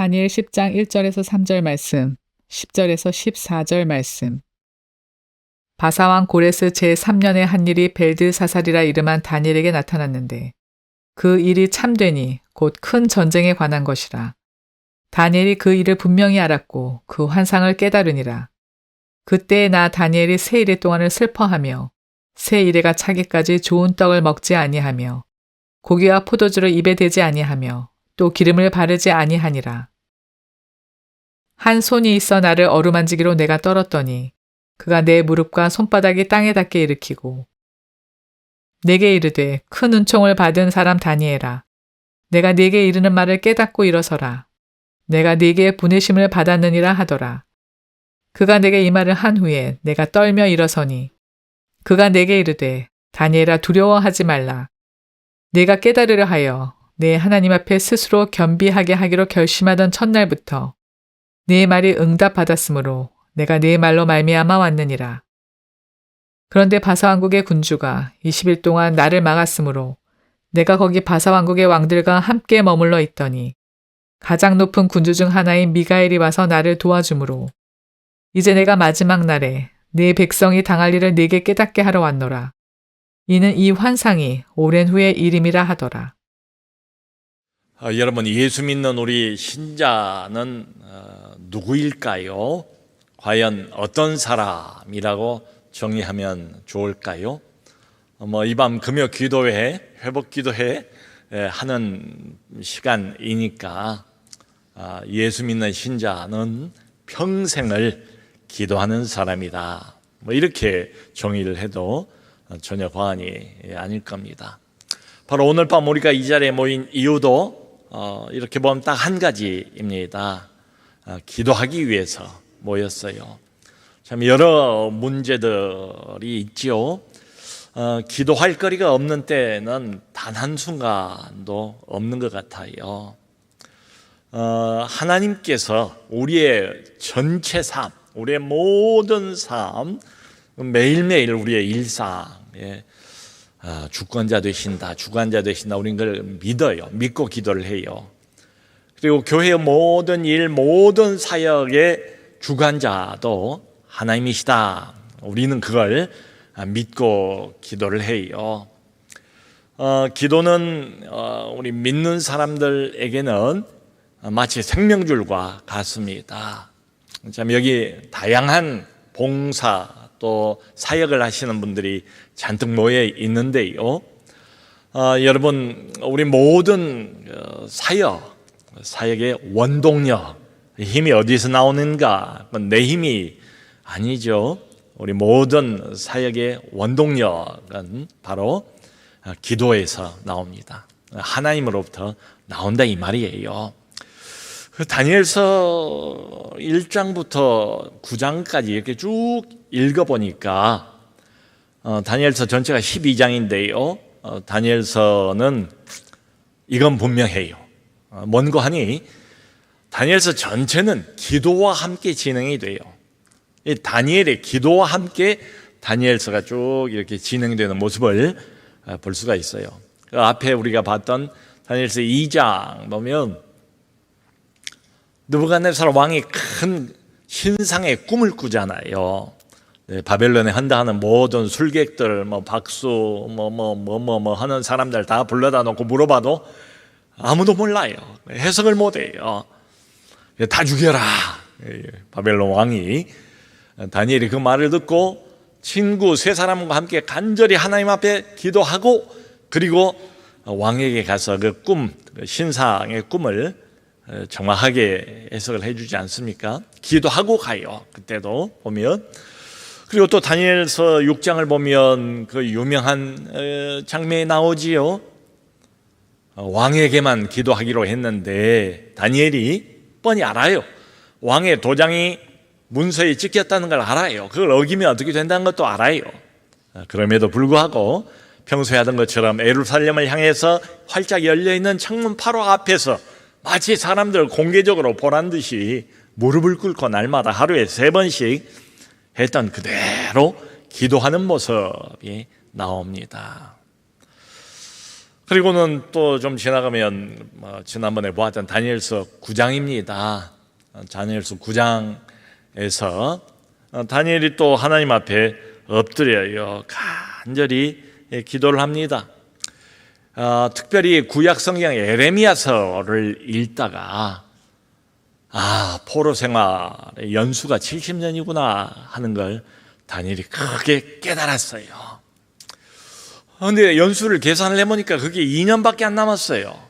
다니엘 10장 1절에서 3절 말씀, 10절에서 14절 말씀. 바사왕 고레스 제3년에 한 일이 벨드사살이라 이름한 다니엘에게 나타났는데 그 일이 참되니 곧 큰 전쟁에 관한 것이라. 다니엘이 그 일을 분명히 알았고 그 환상을 깨달으니라. 그때에 나 다니엘이 세 이레 동안을 슬퍼하며 세 이레가 차기까지 좋은 떡을 먹지 아니하며 고기와 포도주를 입에 대지 아니하며 또 기름을 바르지 아니하니라. 한 손이 있어 나를 어루만지기로 내가 떨었더니 그가 내 무릎과 손바닥이 땅에 닿게 일으키고 내게 이르되 큰 은총을 받은 사람 다니엘아, 내가 네게 이르는 말을 깨닫고 일어서라. 내가 네게 보내심을 받았느니라 하더라. 그가 내게 이 말을 한 후에 내가 떨며 일어서니 그가 내게 이르되 다니엘아, 두려워하지 말라. 내가 깨달으려 하여 내 하나님 앞에 스스로 겸비하게 하기로 결심하던 첫날부터 네 말이 응답받았으므로 내가 네 말로 말미암아 왔느니라. 그런데 바사왕국의 군주가 20일 동안 나를 막았으므로 내가 거기 바사왕국의 왕들과 함께 머물러 있더니 가장 높은 군주 중 하나인 미가엘이 와서 나를 도와주므로 이제 내가 마지막 날에 네 백성이 당할 일을 네게 깨닫게 하러 왔노라. 이는 이 환상이 오랜 후의 일임이라 하더라. 여러분, 예수 믿는 우리 신자는 누구일까요? 과연 어떤 사람이라고 정의하면 좋을까요? 이 밤 금요 기도회, 회복 기도회 하는 시간이니까 예수 믿는 신자는 평생을 기도하는 사람이다. 이렇게 정의를 해도 전혀 과언이 아닐 겁니다. 바로 오늘 밤 우리가 이 자리에 모인 이유도 이렇게 보면 딱 한 가지입니다. 기도하기 위해서 모였어요. 참 여러 문제들이 있지요. 기도할 거리가 없는 때는 단 한순간도 없는 것 같아요. 하나님께서 우리의 전체 삶, 우리의 모든 삶, 매일매일 우리의 일상에 주권자 되신다, 주관자 되신다, 우리는 그걸 믿어요. 믿고 기도를 해요. 그리고 교회의 모든 일, 모든 사역의 주관자도 하나님이시다. 우리는 그걸 믿고 기도를 해요. 기도는 우리 믿는 사람들에게는 마치 생명줄과 같습니다. 참 여기 다양한 봉사 또 사역을 하시는 분들이 잔뜩 모여 있는데요. 여러분, 우리 모든 사역의 원동력, 힘이 어디서 나오는가? 내 힘이 아니죠. 우리 모든 사역의 원동력은 바로 기도에서 나옵니다. 하나님으로부터 나온다 이 말이에요. 다니엘서 1장부터 9장까지 이렇게 쭉 읽어보니까 다니엘서 전체가 12장인데요. 다니엘서는 이건 분명해요. 뭔고 하니 다니엘서 전체는 기도와 함께 진행이 돼요. 이 다니엘의 기도와 함께 다니엘서가 쭉 이렇게 진행되는 모습을 볼 수가 있어요. 그 앞에 우리가 봤던 다니엘서 2장 보면 느부갓네살 왕이 큰 신상의 꿈을 꾸잖아요. 바벨론에 한다하는 모든 술객들, 박수, 하는 사람들 다 불러다 놓고 물어봐도 아무도 몰라요. 해석을 못해요. 다 죽여라. 바벨론 왕이 다니엘이 그 말을 듣고 친구 세 사람과 함께 간절히 하나님 앞에 기도하고 그리고 왕에게 가서 그 꿈, 신상의 꿈을 정확하게 해석을 해주지 않습니까? 기도하고 가요. 그때도 보면. 그리고 또 다니엘서 6장을 보면 그 유명한 장면이 나오지요. 왕에게만 기도하기로 했는데 다니엘이 뻔히 알아요. 왕의 도장이 문서에 찍혔다는 걸 알아요. 그걸 어기면 어떻게 된다는 것도 알아요. 그럼에도 불구하고 평소에 하던 것처럼 예루살렘을 향해서 활짝 열려있는 창문 바로 앞에서 마치 사람들 공개적으로 보란 듯이 무릎을 꿇고 날마다 하루에 3번씩 했던 그대로 기도하는 모습이 나옵니다. 그리고는 또 좀 지나가면 지난번에 보았던 다니엘서 9장입니다. 다니엘서 9장에서 다니엘이 또 하나님 앞에 엎드려요. 간절히 기도를 합니다. 특별히 구약 성경 에레미야서를 읽다가 포로 생활의 연수가 70년이구나 하는 걸 다니엘이 크게 깨달았어요. 그런데 연수를 계산을 해보니까 그게 2년밖에 안 남았어요.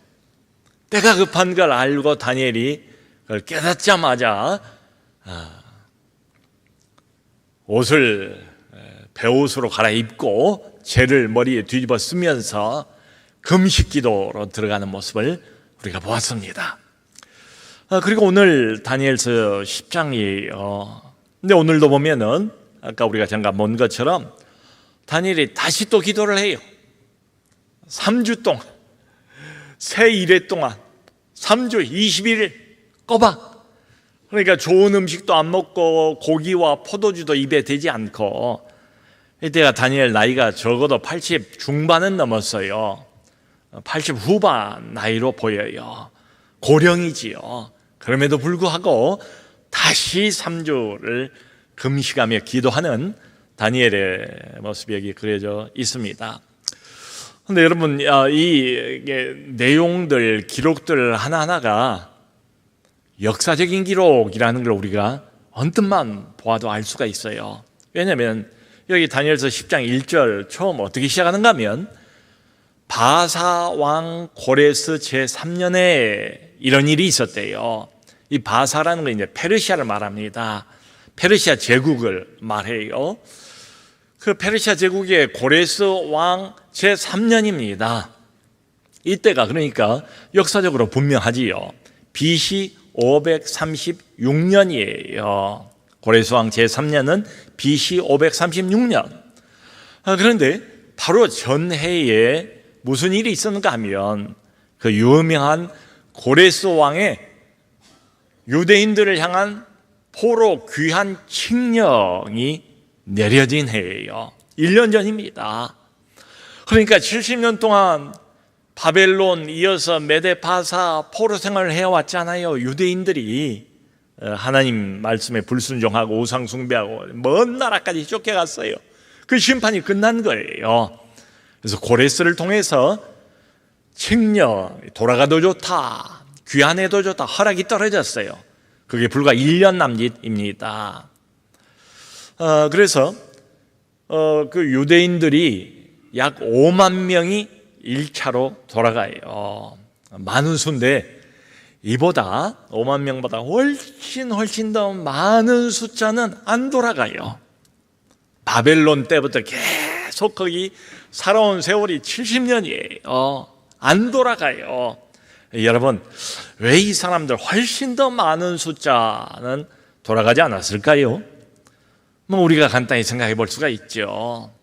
때가 급한 걸 알고 다니엘이 그걸 깨닫자마자 옷을 베옷으로 갈아입고 재를 머리에 뒤집어 쓰면서 금식 기도로 들어가는 모습을 우리가 보았습니다. 그리고 오늘 다니엘서 10장이에요. 근데 오늘도 보면은 아까 우리가 잠깐 본 것처럼 다니엘이 다시 또 기도를 해요. 3주 동안, 새 일회 동안 3주 21일 꼬박. 그러니까 좋은 음식도 안 먹고 고기와 포도주도 입에 대지 않고, 이때가 다니엘 나이가 적어도 80 중반은 넘었어요. 80 후반 나이로 보여요. 고령이지요. 그럼에도 불구하고 다시 3주를 금식하며 기도하는 다니엘의 모습이 여기 그려져 있습니다. 그런데 여러분, 이 내용들, 기록들 하나하나가 역사적인 기록이라는 걸 우리가 언뜻만 보아도 알 수가 있어요. 왜냐하면 여기 다니엘서 10장 1절 처음 어떻게 시작하는가 하면 바사 왕 고레스 제3년에 이런 일이 있었대요. 이 바사라는 건 이제 페르시아를 말합니다. 페르시아 제국을 말해요. 그 페르시아 제국의 고레스 왕 제3년입니다. 이때가 그러니까 역사적으로 분명하지요. BC 536년이에요. 고레스 왕 제3년은 BC 536년. 그런데 바로 전해에 무슨 일이 있었는가 하면 그 유명한 고레스 왕의 유대인들을 향한 포로 귀환 칙령이 내려진 해예요. 1년 전입니다. 그러니까 70년 동안 바벨론 이어서 메데파사 포로 생활을 해왔잖아요. 유대인들이 하나님 말씀에 불순종하고 우상 숭배하고 먼 나라까지 쫓겨갔어요. 그 심판이 끝난 거예요. 그래서 고레스를 통해서 칙령, 돌아가도 좋다, 귀환해도 좋다, 허락이 떨어졌어요. 그게 불과 1년 남짓입니다. 그래서 그 유대인들이 약 5만 명이 1차로 돌아가요. 많은 수인데 이보다 5만 명보다 훨씬 더 많은 숫자는 안 돌아가요. 바벨론 때부터 계속 거기 살아온 세월이 70년이에요. 안 돌아가요. 여러분, 왜 이 사람들 훨씬 더 많은 숫자는 돌아가지 않았을까요? 우리가 간단히 생각해 볼 수가 있죠.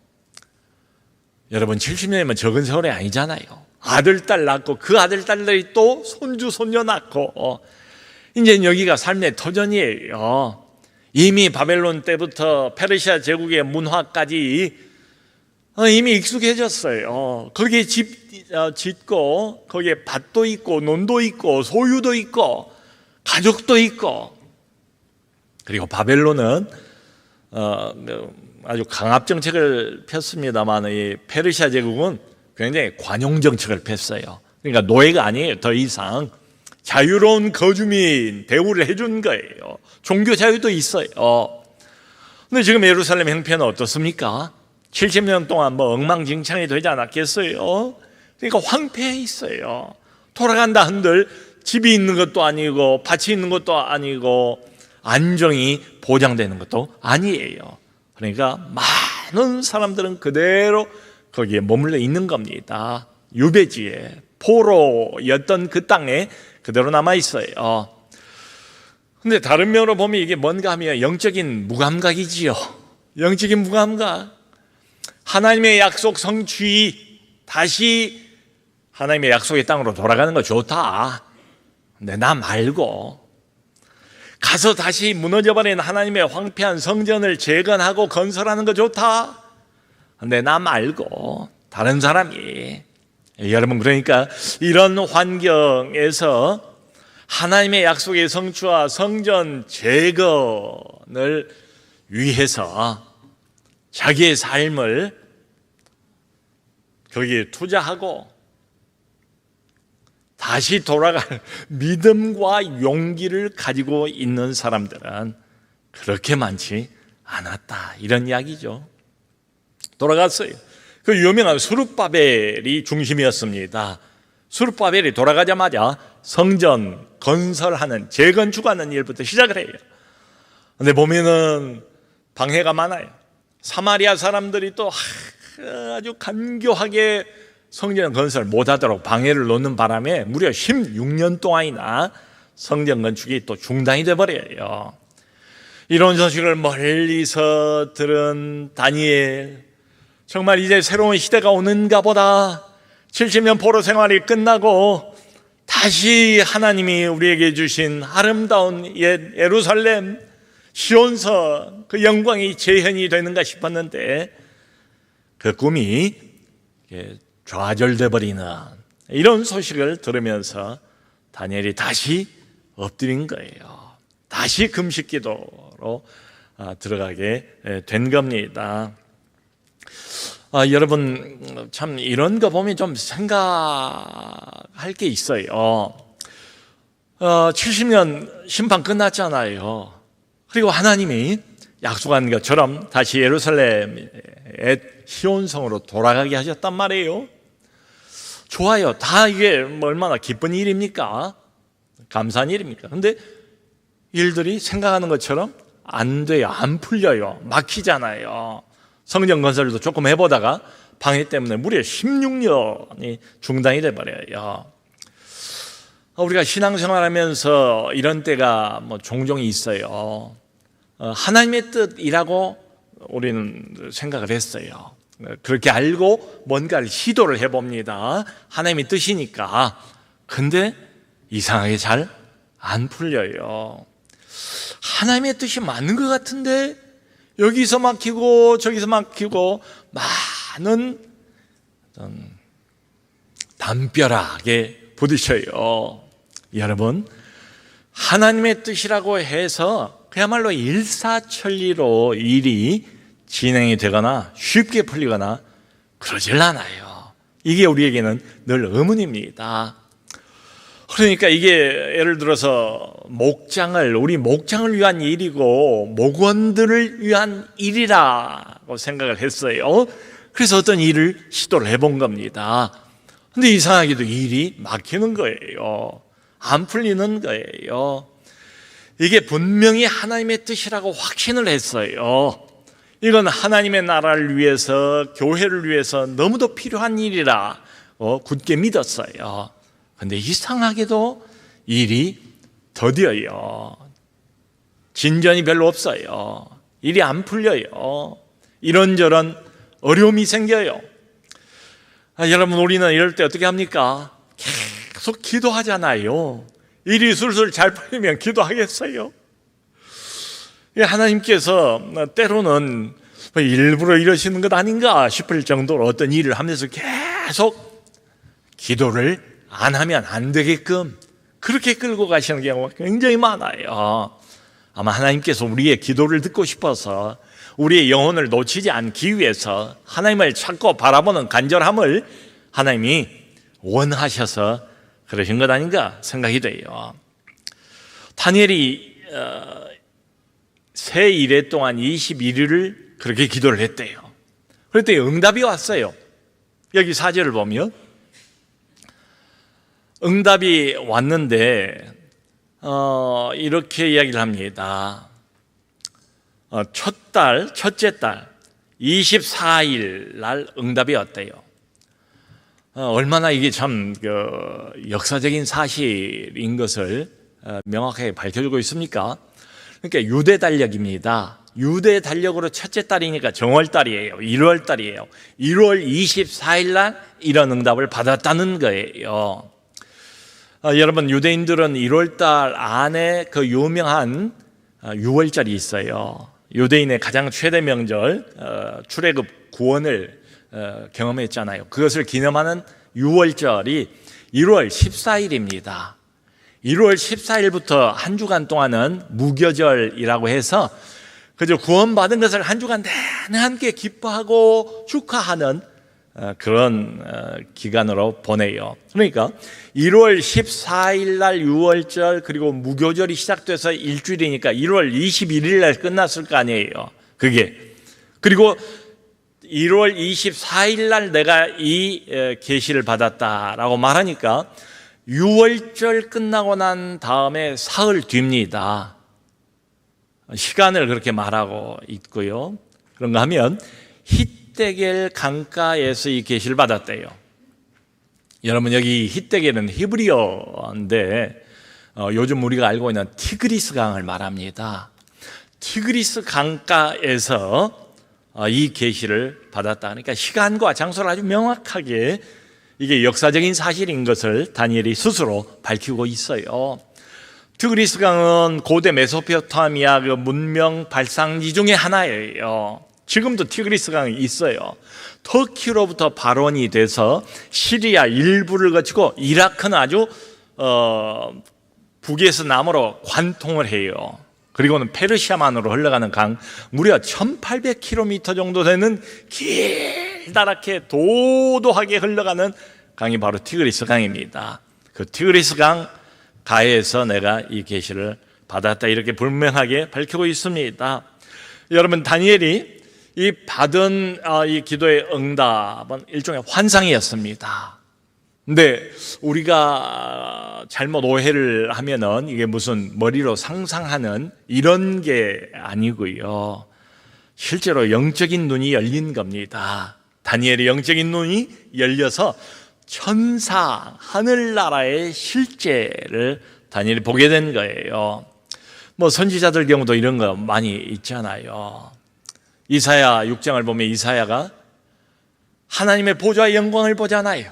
여러분, 70년이면 적은 세월이 아니잖아요. 아들, 딸 낳고 그 아들, 딸들이 또 손주, 손녀 낳고 이제 여기가 삶의 터전이에요. 이미 바벨론 때부터 페르시아 제국의 문화까지 이미 익숙해졌어요. 거기에 집 짓고 거기에 밭도 있고 논도 있고 소유도 있고 가족도 있고, 그리고 바벨론은 아주 강압 정책을 폈습니다만 이 페르시아 제국은 굉장히 관용 정책을 폈어요. 그러니까 노예가 아니에요. 더 이상 자유로운 거주민 대우를 해준 거예요. 종교 자유도 있어요. 근데 지금 예루살렘 형편은 어떻습니까? 70년 동안 엉망진창이 되지 않았겠어요? 그러니까 황폐해 있어요. 돌아간다 한들 집이 있는 것도 아니고 밭이 있는 것도 아니고 안정이 보장되는 것도 아니에요. 그러니까 많은 사람들은 그대로 거기에 머물러 있는 겁니다. 유배지에, 포로였던 그 땅에 그대로 남아 있어요. 근데 다른 면으로 보면 이게 뭔가 하면 영적인 무감각이지요. 영적인 무감각. 하나님의 약속 성취, 다시 하나님의 약속의 땅으로 돌아가는 거 좋다. 근데 나 말고 가서 다시 무너져버린 하나님의 황폐한 성전을 재건하고 건설하는 거 좋다. 근데 나 말고 다른 사람이 여러분, 그러니까 이런 환경에서 하나님의 약속의 성취와 성전 재건을 위해서 자기의 삶을 거기에 투자하고 다시 돌아갈 믿음과 용기를 가지고 있는 사람들은 그렇게 많지 않았다, 이런 이야기죠. 돌아갔어요. 그 유명한 수룹바벨이 중심이었습니다. 수룹바벨이 돌아가자마자 성전 건설하는, 재건축하는 일부터 시작을 해요. 근데 보면은 방해가 많아요. 사마리아 사람들이 또 아주 간교하게 성전 건설 못하도록 방해를 놓는 바람에 무려 16년 동안이나 성전 건축이 또 중단이 돼버려요. 이런 소식을 멀리서 들은 다니엘, 정말 이제 새로운 시대가 오는가 보다, 70년 포로 생활이 끝나고 다시 하나님이 우리에게 주신 아름다운 옛 예루살렘 시온성, 그 영광이 재현이 되는가 싶었는데 그 꿈이 좌절돼 버리는 이런 소식을 들으면서 다니엘이 다시 엎드린 거예요. 다시 금식기도로 들어가게 된 겁니다. 여러분, 참 이런 거 보면 좀 생각할 게 있어요. 70년 심판 끝났잖아요. 그리고 하나님이 약속한 것처럼 다시 예루살렘의 시온성으로 돌아가게 하셨단 말이에요. 좋아요. 다 이게 얼마나 기쁜 일입니까? 감사한 일입니까? 근데 일들이 생각하는 것처럼 안 돼요. 안 풀려요. 막히잖아요. 성전 건설도 조금 해보다가 방해 때문에 무려 16년이 중단이 돼버려요. 우리가 신앙생활하면서 이런 때가 종종 있어요. 하나님의 뜻이라고 우리는 생각을 했어요. 그렇게 알고 뭔가를 시도를 해봅니다. 하나님의 뜻이니까. 근데 이상하게 잘 안 풀려요. 하나님의 뜻이 맞는 것 같은데 여기서 막히고 저기서 막히고 많은 담벼락에 부딪혀요. 여러분, 하나님의 뜻이라고 해서 그야말로 일사천리로 일이 진행이 되거나 쉽게 풀리거나 그러질 않아요. 이게 우리에게는 늘 의문입니다. 그러니까 이게 예를 들어서 우리 목장을 위한 일이고 목원들을 위한 일이라고 생각을 했어요. 그래서 어떤 일을 시도를 해본 겁니다. 근데 이상하게도 일이 막히는 거예요. 안 풀리는 거예요. 이게 분명히 하나님의 뜻이라고 확신을 했어요. 이건 하나님의 나라를 위해서, 교회를 위해서 너무도 필요한 일이라 굳게 믿었어요. 근데 이상하게도 일이 더뎌요. 진전이 별로 없어요. 일이 안 풀려요. 이런저런 어려움이 생겨요. 여러분, 우리는 이럴 때 어떻게 합니까? 계속 기도하잖아요. 일이 술술 잘 풀리면 기도하겠어요? 하나님께서 때로는 일부러 이러시는 것 아닌가 싶을 정도로 어떤 일을 하면서 계속 기도를 안 하면 안 되게끔 그렇게 끌고 가시는 경우가 굉장히 많아요. 아마 하나님께서 우리의 기도를 듣고 싶어서 우리의 영혼을 놓치지 않기 위해서 하나님을 찾고 바라보는 간절함을 하나님이 원하셔서 그러신 것 아닌가 생각이 돼요. 다니엘이 새 이래 동안 21일을 그렇게 기도를 했대요. 그랬더니 응답이 왔어요. 여기 4절을 보면 응답이 왔는데 이렇게 이야기를 합니다. 첫째 달 24일 날 응답이 왔대요. 얼마나 이게 참 역사적인 사실인 것을 명확하게 밝혀주고 있습니까? 그러니까 유대 달력입니다. 유대 달력으로 첫째 달이니까 정월달이에요. 1월달이에요. 1월 24일 날 이런 응답을 받았다는 거예요. 여러분, 유대인들은 1월달 안에 그 유명한 6월절이 있어요. 유대인의 가장 최대 명절 출애굽 구원을 경험했잖아요. 그것을 기념하는 유월절이 1월 14일입니다. 1월 14일부터 한 주간 동안은 무교절이라고 해서 그저 구원받은 것을 한 주간 내내 함께 기뻐하고 축하하는 그런 기간으로 보내요. 그러니까 1월 14일 날 유월절 그리고 무교절이 시작돼서 일주일이니까 1월 21일 날 끝났을 거 아니에요. 그게. 그리고 1월 24일 날 내가 이 계시를 받았다라고 말하니까 유월절 끝나고 난 다음에 사흘 뒤입니다. 시간을 그렇게 말하고 있고요. 그런가 하면 히데겔 강가에서 이 계시를 받았대요. 여러분 여기 히데겔은 히브리어인데 요즘 우리가 알고 있는 티그리스 강을 말합니다. 티그리스 강가에서 이 계시를 받았다. 그러니까 시간과 장소를 아주 명확하게 이게 역사적인 사실인 것을 다니엘이 스스로 밝히고 있어요. 티그리스 강은 고대 메소포타미아 그 문명 발상지 중에 하나예요. 지금도 티그리스 강이 있어요. 터키로부터 발원이 돼서 시리아 일부를 거치고 이라크는 아주 북에서 남으로 관통을 해요. 그리고는 페르시아만으로 흘러가는 강, 무려 1800km 정도 되는 길다랗게 도도하게 흘러가는 강이 바로 티그리스 강입니다. 그 티그리스 강 가에서 내가 이 계시를 받았다 이렇게 분명하게 밝히고 있습니다. 여러분 다니엘이 이 받은 이 기도의 응답은 일종의 환상이었습니다. 근데 우리가 잘못 오해를 하면은 이게 무슨 머리로 상상하는 이런 게 아니고요. 실제로 영적인 눈이 열린 겁니다. 다니엘의 영적인 눈이 열려서 천사, 하늘나라의 실제를 다니엘이 보게 된 거예요. 뭐 선지자들 경우도 이런 거 많이 있잖아요. 이사야 6장을 보면 이사야가 하나님의 보좌의 영광을 보잖아요.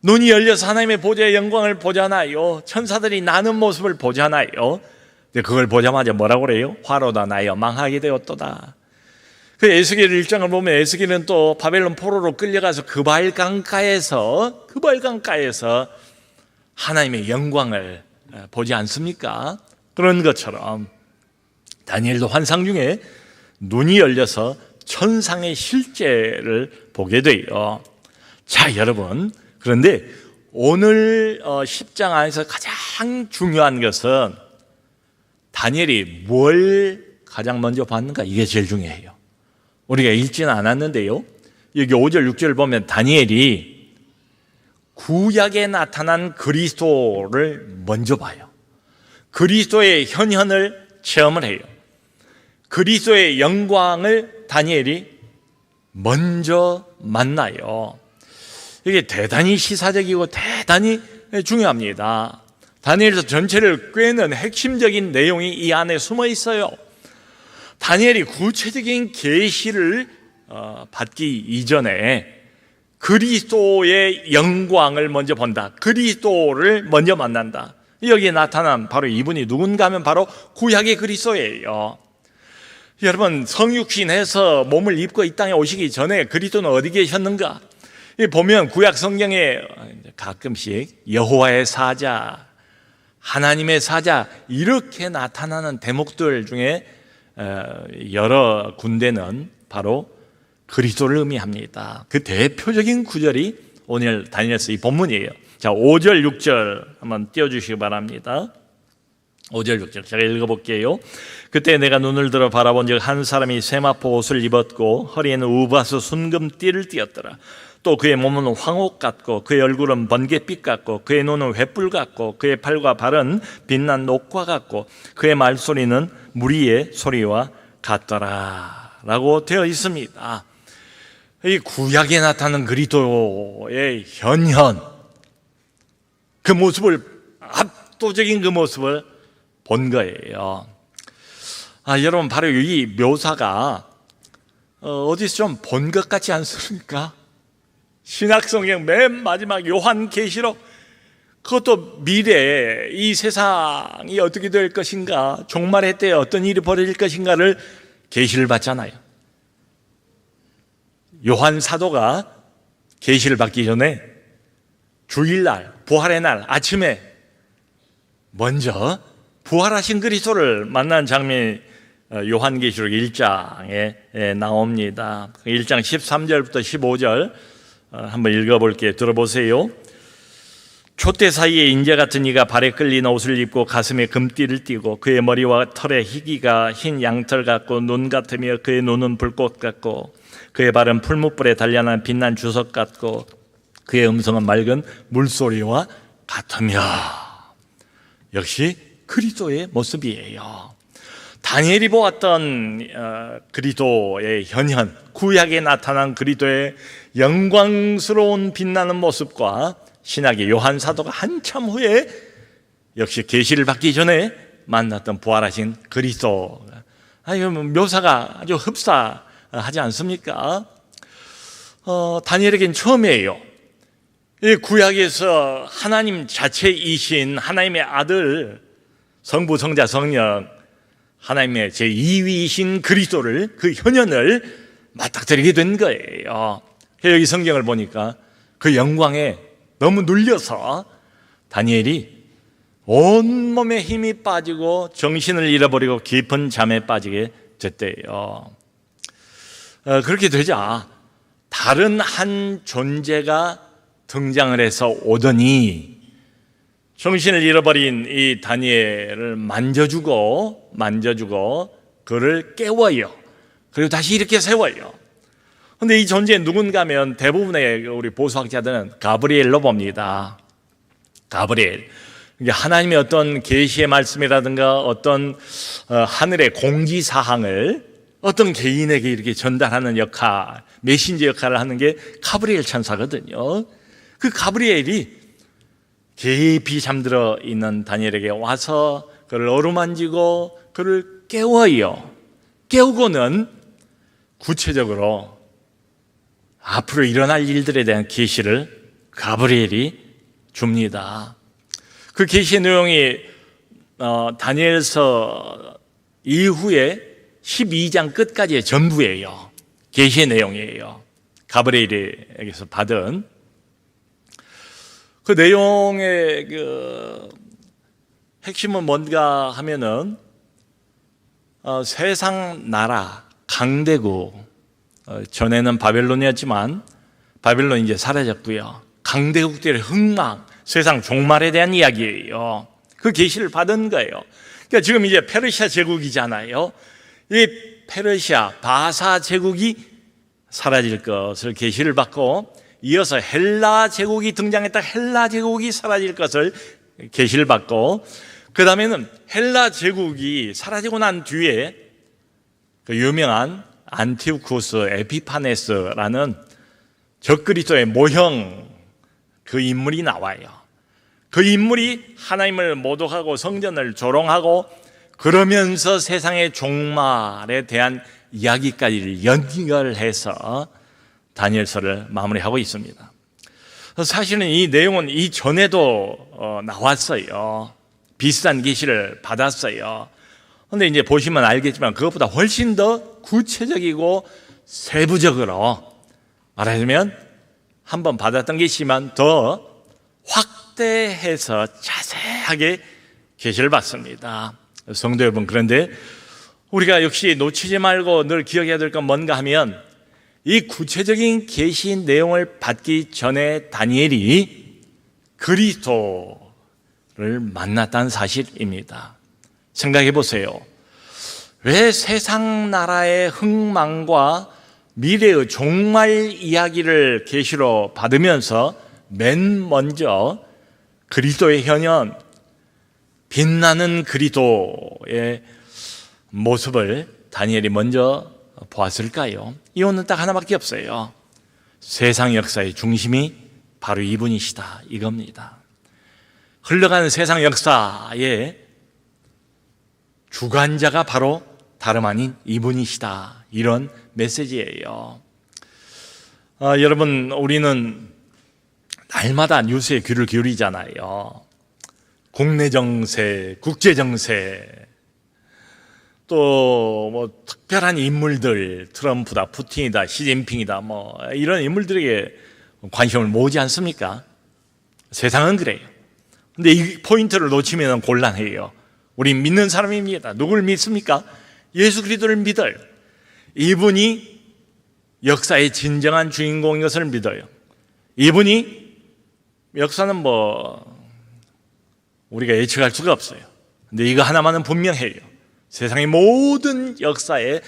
눈이 열려서 하나님의 보좌의 영광을 보잖아요. 천사들이 나는 모습을 보잖아요. 근데 그걸 보자마자 뭐라고 그래요? 화로다 나여 망하게 되었도다. 그 에스겔 1장을 보면 에스겔은 또 바벨론 포로로 끌려가서 그발 강가에서 하나님의 영광을 보지 않습니까? 그런 것처럼 다니엘도 환상 중에 눈이 열려서 천상의 실제를 보게 돼요. 자, 여러분, 그런데 오늘 10장 안에서 가장 중요한 것은 다니엘이 뭘 가장 먼저 봤는가? 이게 제일 중요해요. 우리가 읽지는 않았는데요. 여기 5절, 6절을 보면 다니엘이 구약에 나타난 그리스도를 먼저 봐요. 그리스도의 현현을 체험을 해요. 그리스도의 영광을 다니엘이 먼저 만나요. 이게 대단히 시사적이고 대단히 중요합니다. 다니엘서 전체를 꿰는 핵심적인 내용이 이 안에 숨어 있어요. 다니엘이 구체적인 계시를 받기 이전에 그리스도의 영광을 먼저 본다. 그리스도를 먼저 만난다. 여기에 나타난 바로 이분이 누군가 하면 바로 구약의 그리스도예요. 여러분, 성육신해서 몸을 입고 이 땅에 오시기 전에 그리스도는 어디 계셨는가? 보면 구약 성경에 가끔씩 여호와의 사자, 하나님의 사자 이렇게 나타나는 대목들 중에 여러 군데는 바로 그리스도를 의미합니다. 그 대표적인 구절이 오늘 다니엘서 이 본문이에요. 자, 5절, 6절 한번 띄워주시기 바랍니다. 5절, 6절 제가 읽어볼게요. 그때 내가 눈을 들어 바라본 적 한 사람이 세마포 옷을 입었고 허리에는 우바스 순금띠를 띠었더라. 또 그의 몸은 황옥 같고 그의 얼굴은 번갯빛 같고 그의 눈은 횃불 같고 그의 팔과 발은 빛난 녹과 같고 그의 말소리는 무리의 소리와 같더라 라고 되어 있습니다. 이 구약에 나타나는 그리스도의 현현, 그 모습을, 압도적인 그 모습을 본 거예요. 여러분, 바로 이 묘사가 어디서 좀 본 것 같지 않습니까? 신약성경 맨 마지막 요한계시록, 그것도 미래에 이 세상이 어떻게 될 것인가, 종말의 때에 어떤 일이 벌어질 것인가를 계시를 받잖아요. 요한 사도가 계시를 받기 전에 주일날, 부활의 날 아침에 먼저 부활하신 그리스도를 만난 장면이 요한계시록 1장에 나옵니다. 1장 13절부터 15절 한번 읽어볼게요. 들어보세요. 촛대 사이에 인재 같은 이가 발에 끌린 옷을 입고 가슴에 금띠를 띠고 그의 머리와 털의 희기가 흰 양털 같고 눈 같으며 그의 눈은 불꽃 같고 그의 발은 풀무불에 단련한 빛난 주석 같고 그의 음성은 맑은 물소리와 같으며. 역시 그리스도의 모습이에요. 다니엘이 보았던 그리스도의 현현, 구약에 나타난 그리스도의 영광스러운 빛나는 모습과 신약의 요한 사도가 한참 후에 역시 계시를 받기 전에 만났던 부활하신 그리스도, 묘사가 아주 흡사하지 않습니까? 다니엘에겐 처음이에요. 이 구약에서 하나님 자체이신 하나님의 아들, 성부, 성자, 성령, 하나님의 제2위이신 그리스도를, 그 현현을 맞닥뜨리게 된 거예요. 여기 성경을 보니까 그 영광에 너무 눌려서 다니엘이 온몸에 힘이 빠지고 정신을 잃어버리고 깊은 잠에 빠지게 됐대요. 그렇게 되자 다른 한 존재가 등장을 해서 오더니 정신을 잃어버린 이 다니엘을 만져주고 그를 깨워요. 그리고 다시 이렇게 세워요. 그런데 이 존재 누군가면 대부분의 우리 보수학자들은 가브리엘로 봅니다. 가브리엘. 하나님의 어떤 계시의 말씀이라든가 어떤 하늘의 공지사항을 어떤 개인에게 이렇게 전달하는 역할, 메신저 역할을 하는 게 가브리엘 천사거든요. 그 가브리엘이 깊이 잠들어 있는 다니엘에게 와서 그를 어루만지고 그를 깨워요. 깨우고는 구체적으로 앞으로 일어날 일들에 대한 계시를 가브리엘이 줍니다. 그 계시의 내용이 다니엘서 이후에 12장 끝까지의 전부예요. 계시의 내용이에요. 가브리엘에게서 받은 그 내용의 핵심은 뭔가 하면은 세상 나라 강대국, 전에는 바벨론이었지만 바벨론이 이제 사라졌고요. 강대국들의 흥망, 세상 종말에 대한 이야기예요. 그 계시를 받은 거예요. 그러니까 지금 이제 페르시아 제국이잖아요. 이 페르시아 바사 제국이 사라질 것을 계시를 받고 이어서 헬라 제국이 등장했다. 헬라 제국이 사라질 것을 계시를 받고 그 다음에는 헬라 제국이 사라지고 난 뒤에 그 유명한 안티오쿠스 에피파네스라는 적그리스도의 모형 그 인물이 나와요. 그 인물이 하나님을 모독하고 성전을 조롱하고 그러면서 세상의 종말에 대한 이야기까지를 연결해서 다니엘서를 마무리하고 있습니다. 사실은 이 내용은 이전에도 나왔어요. 비슷한 계시를 받았어요. 그런데 이제 보시면 알겠지만 그것보다 훨씬 더 구체적이고 세부적으로 말하자면 한번 받았던 계시지만 더 확대해서 자세하게 계시를 받습니다. 성도 여러분, 그런데 우리가 역시 놓치지 말고 늘 기억해야 될 건 뭔가 하면 이 구체적인 계시 내용을 받기 전에 다니엘이 그리스도를 만났다는 사실입니다. 생각해 보세요. 왜 세상 나라의 흥망과 미래의 종말 이야기를 계시로 받으면서 맨 먼저 그리스도의 현현, 빛나는 그리스도의 모습을 다니엘이 먼저 보았을까요? 이유는 딱 하나밖에 없어요. 세상 역사의 중심이 바로 이분이시다, 이겁니다. 흘러가는 세상 역사의 주관자가 바로 다름 아닌 이분이시다, 이런 메시지예요. 여러분, 우리는 날마다 뉴스에 귀를 기울이잖아요. 국내 정세, 국제 정세, 또 뭐 특별한 인물들, 트럼프다, 푸틴이다, 시진핑이다, 뭐 이런 인물들에게 관심을 모으지 않습니까? 세상은 그래요. 근데 이 포인트를 놓치면 곤란해요. 우리 믿는 사람입니다. 누굴 믿습니까? 예수 그리스도를 믿어요. 이분이 역사의 진정한 주인공인 것을 믿어요. 이분이 역사는 우리가 예측할 수가 없어요. 근데 이거 하나만은 분명해요. 세상의 모든 역사에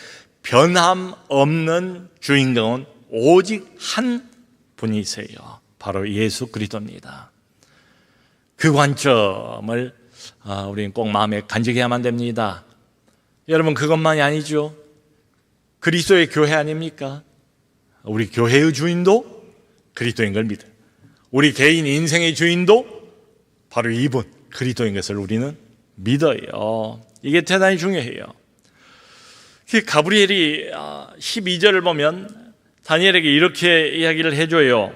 변함없는 주인공은 오직 한 분이세요. 바로 예수 그리스도입니다. 그 관점을 우리는 꼭 마음에 간직해야만 됩니다. 여러분, 그것만이 아니죠. 그리스도의 교회 아닙니까? 우리 교회의 주인도 그리스도인 걸 믿어요. 우리 개인 인생의 주인도 바로 이분 그리스도인 것을 우리는 믿어요. 이게 대단히 중요해요. 가브리엘이 12절을 보면 다니엘에게 이렇게 이야기를 해줘요.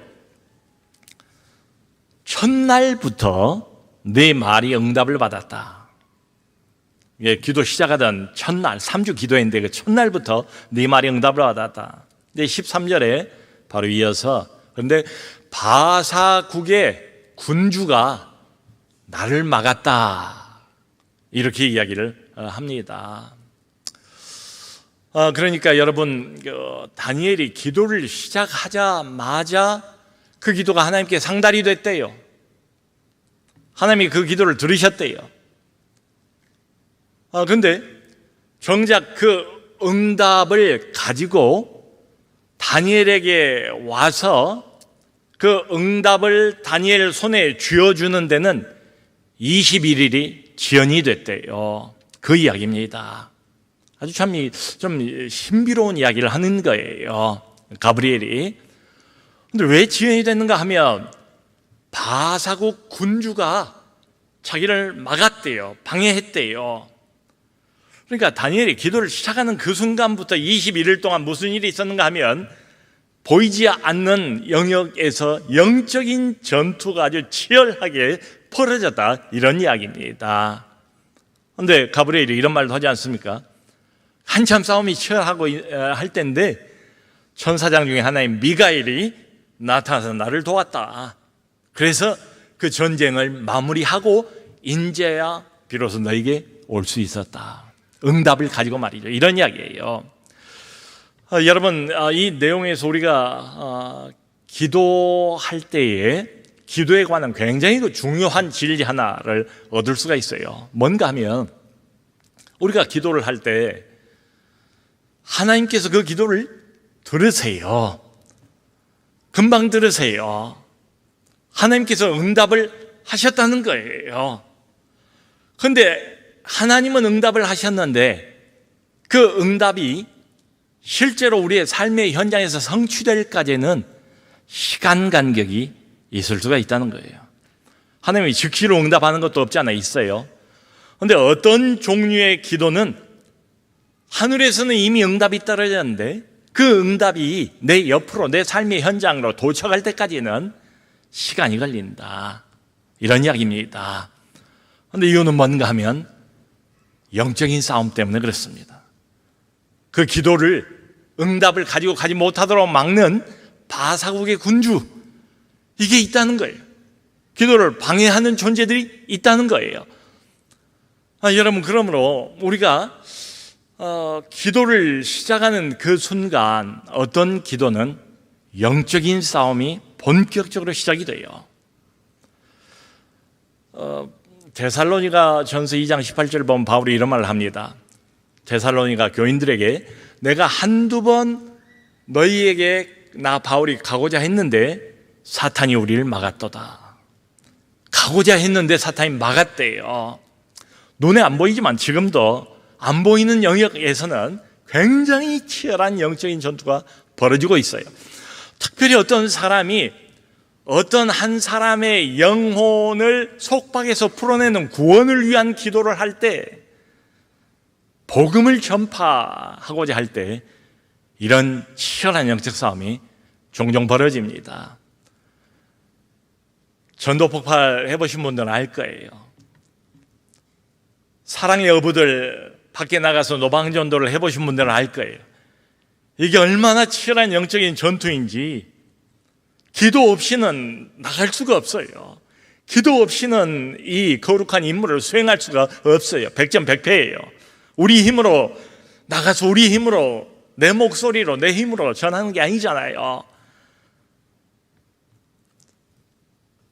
첫날부터 내 말이 응답을 받았다. 기도 시작하던 첫날, 3주 기도했는데 그 첫날부터 네 말이 응답을 받았다. 근데 13절에 바로 이어서 그런데 바사국의 군주가 나를 막았다. 이렇게 이야기를 합니다. 그러니까 여러분, 다니엘이 기도를 시작하자마자 그 기도가 하나님께 상달이 됐대요. 하나님이 그 기도를 들으셨대요. 근데 정작 그 응답을 가지고 다니엘에게 와서 그 응답을 다니엘 손에 쥐어주는 데는 21일이 지연이 됐대요. 그 이야기입니다. 아주 좀 신비로운 이야기를 하는 거예요, 가브리엘이. 근데 왜 지연이 됐는가 하면 바사국 군주가 자기를 막았대요. 방해했대요. 그러니까 다니엘이 기도를 시작하는 그 순간부터 21일 동안 무슨 일이 있었는가 하면 보이지 않는 영역에서 영적인 전투가 아주 치열하게 벌어졌다, 이런 이야기입니다. 그런데 가브리엘이 이런 말도 하지 않습니까? 한참 싸움이 치열하고 할 때인데 천사장 중에 하나인 미가엘이 나타나서 나를 도왔다. 그래서 그 전쟁을 마무리하고 인제야 비로소 너에게 올 수 있었다. 응답을 가지고 말이죠. 이런 이야기예요. 여러분, 이 내용에서 우리가 기도할 때에 기도에 관한 굉장히 중요한 진리 하나를 얻을 수가 있어요. 뭔가 하면 우리가 기도를 할 때 하나님께서 그 기도를 들으세요. 금방 들으세요. 하나님께서 응답을 하셨다는 거예요. 그런데 하나님은 응답을 하셨는데 그 응답이 실제로 우리의 삶의 현장에서 성취될까지는 시간 간격이 있을 수가 있다는 거예요. 하나님이 즉시로 응답하는 것도 없지 않아 있어요. 그런데 어떤 종류의 기도는 하늘에서는 이미 응답이 떨어졌는데 그 응답이 내 옆으로, 내 삶의 현장으로 도착할 때까지는 시간이 걸린다, 이런 이야기입니다. 그런데 이유는 뭔가 하면 영적인 싸움 때문에 그렇습니다. 그 기도를, 응답을 가지고 가지 못하도록 막는 바사국의 군주, 이게 있다는 거예요. 기도를 방해하는 존재들이 있다는 거예요. 여러분, 그러므로 우리가 기도를 시작하는 그 순간 어떤 기도는 영적인 싸움이 본격적으로 시작이 돼요. 데살로니가 전서 2장 18절을 보면 바울이 이런 말을 합니다. 데살로니가 교인들에게 내가 한두 번 너희에게 나 바울이 가고자 했는데 사탄이 우리를 막았도다. 가고자 했는데 사탄이 막았대요. 눈에 안 보이지만 지금도 안 보이는 영역에서는 굉장히 치열한 영적인 전투가 벌어지고 있어요. 특별히 어떤 사람이 어떤 한 사람의 영혼을 속박에서 풀어내는 구원을 위한 기도를 할 때, 복음을 전파하고자 할 때 이런 치열한 영적 싸움이 종종 벌어집니다. 전도 폭발 해보신 분들은 알 거예요. 사랑의 어부들 밖에 나가서 노방전도를 해보신 분들은 알 거예요. 이게 얼마나 치열한 영적인 전투인지 기도 없이는 나갈 수가 없어요. 기도 없이는 이 거룩한 임무를 수행할 수가 없어요. 백전백패예요. 우리 힘으로 나가서 우리 힘으로 내 목소리로 내 힘으로 전하는 게 아니잖아요.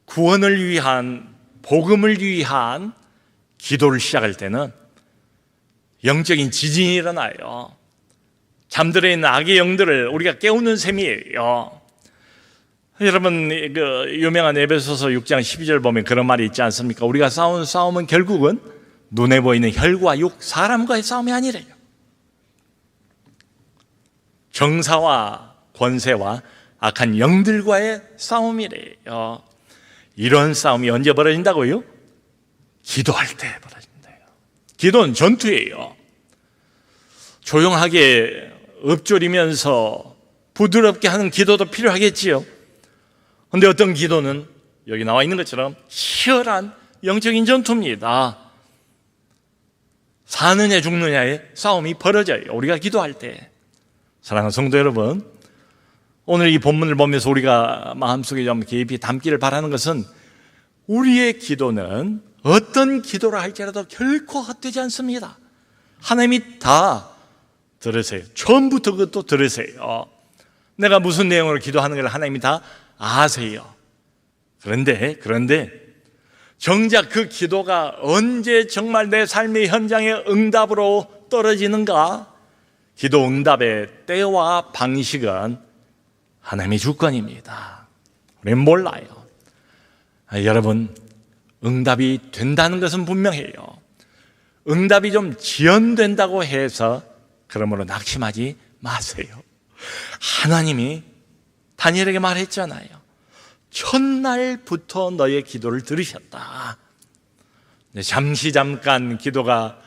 구원을 위한 복음을 위한 기도를 시작할 때는 영적인 지진이 일어나요. 잠들어 있는 악의 영들을 우리가 깨우는 셈이에요. 여러분, 그 유명한 에베소서 6장 12절 보면 그런 말이 있지 않습니까? 우리가 싸우는 싸움은 결국은 눈에 보이는 혈과 육, 사람과의 싸움이 아니래요. 정사와 권세와 악한 영들과의 싸움이래요. 이런 싸움이 언제 벌어진다고요? 기도할 때 벌어진대요. 기도는 전투예요. 조용하게 읊조리면서 부드럽게 하는 기도도 필요하겠지요. 그런데 어떤 기도는 여기 나와 있는 것처럼 치열한 영적인 전투입니다. 사느냐 죽느냐의 싸움이 벌어져요. 우리가 기도할 때. 사랑하는 성도 여러분, 오늘 이 본문을 보면서 우리가 마음속에 좀 깊이 담기를 바라는 것은 우리의 기도는 어떤 기도를 할지라도 결코 헛되지 않습니다. 하나님이 다 들으세요. 처음부터 그것도 들으세요. 내가 무슨 내용으로 기도하는 걸 하나님이 다 아세요. 그런데 정작 그 기도가 언제 정말 내 삶의 현장에 응답으로 떨어지는가? 기도 응답의 때와 방식은 하나님의 주권입니다. 우리는 몰라요. 여러분, 응답이 된다는 것은 분명해요. 응답이 좀 지연된다고 해서 그러므로 낙심하지 마세요. 하나님이 다니엘에게 말했잖아요. 첫날부터 너의 기도를 들으셨다. 잠깐 기도가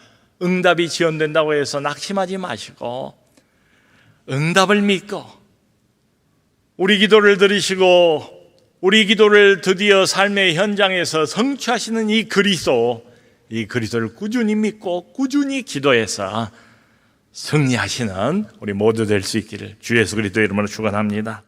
응답이 지연된다고 해서 낙심하지 마시고 응답을 믿고 우리 기도를 들으시고 우리 기도를 드디어 삶의 현장에서 성취하시는 이 그리스도를 꾸준히 믿고 꾸준히 기도해서 승리하시는 우리 모두 될 수 있기를 주 예수 그리스도의 이름으로 축원합니다.